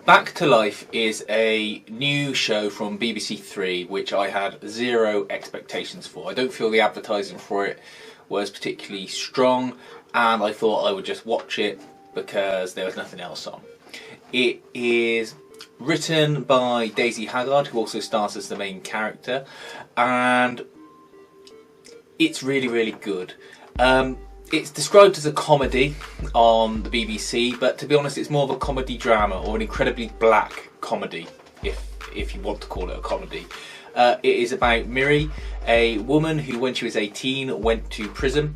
Back to Life is a new show from BBC Three, which I had zero expectations for. I don't feel the advertising for it was particularly strong, and I thought I would just watch it because there was nothing else on. It is written by Daisy Haggard, who also stars as the main character, and it's really, really good. It's described as a comedy on the BBC, but to be honest, it's more of a comedy drama, or an incredibly black comedy, if you want to call it a comedy. It is about Miri, a woman who, when she was 18, went to prison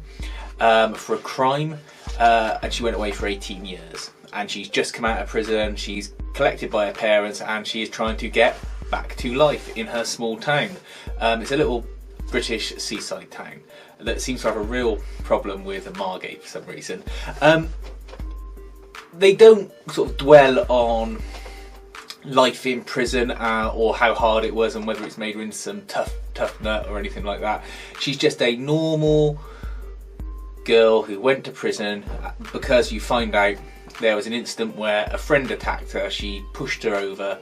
for a crime, and she went away for 18 years. And she's just come out of prison, she's collected by her parents, and she is trying to get back to life in her small town. It's a little British seaside town that seems to have a real problem with Margate for some reason. They don't sort of dwell on life in prison or how hard it was and whether it's made her into some tough nut or anything like that. She's just a normal girl who went to prison because you find out there was an incident where a friend attacked her, she pushed her over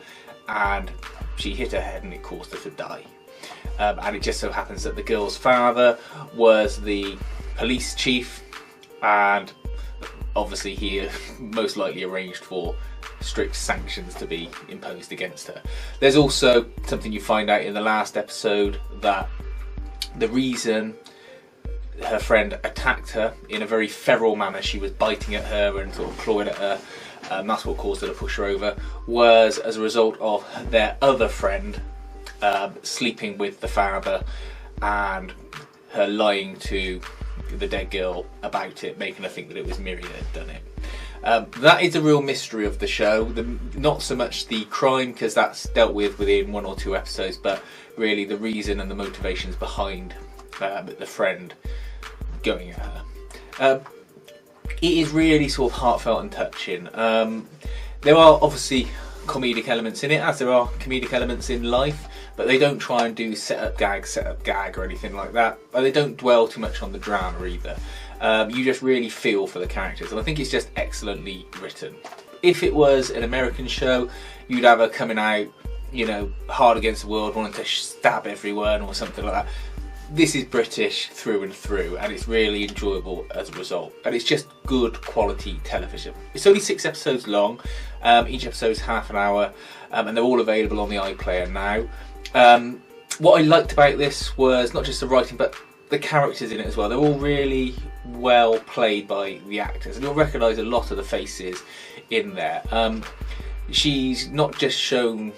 and she hit her head and it caused her to die. And it just so happens that the girl's father was the police chief, and obviously he most likely arranged for strict sanctions to be imposed against her. There's also something you find out in the last episode, that the reason her friend attacked her in a very feral manner, she was biting at her and sort of clawing at her, that's what caused her to push her over, was as a result of their other friend sleeping with the father and her lying to the dead girl about it, making her think that it was Miri that had done it. That is a real mystery of the show. Not so much the crime, because that's dealt with within 1 or 2 episodes, but really the reason and the motivations behind the friend going at her. It is really sort of heartfelt and touching. There are obviously comedic elements in it, as there are comedic elements in life, but they don't try and do set up gag or anything like that. But they don't dwell too much on the drama either. You just really feel for the characters, and I think it's just excellently written. If it was an American show, you'd have her coming out, you know, hard against the world, wanting to stab everyone or something like that. This is British through and through, and it's really enjoyable as a result. And it's just good quality television. It's only 6 episodes long. Each episode's half an hour, and they're all available on the iPlayer now. What I liked about this was not just the writing, but the characters in it as well. They're all really well played by the actors, and you'll recognise a lot of the faces in there. She's not just shown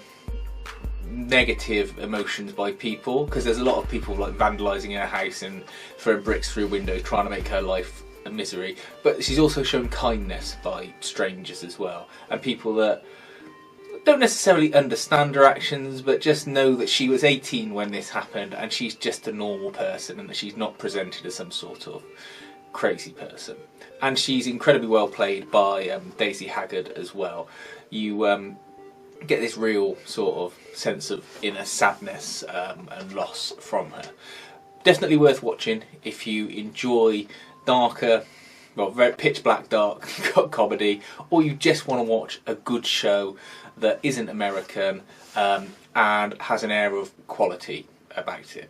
negative emotions by people, because there's a lot of people like vandalising her house and throwing bricks through windows trying to make her life a misery, but she's also shown kindness by strangers as well, and people that don't necessarily understand her actions but just know that she was 18 when this happened and she's just a normal person, and that she's not presented as some sort of crazy person. And she's incredibly well played by Daisy Haggard as well. You get this real sort of sense of inner sadness and loss from her. Definitely worth watching if you enjoy darker, well, very pitch black dark comedy, or you just want to watch a good show that isn't American and has an air of quality about it.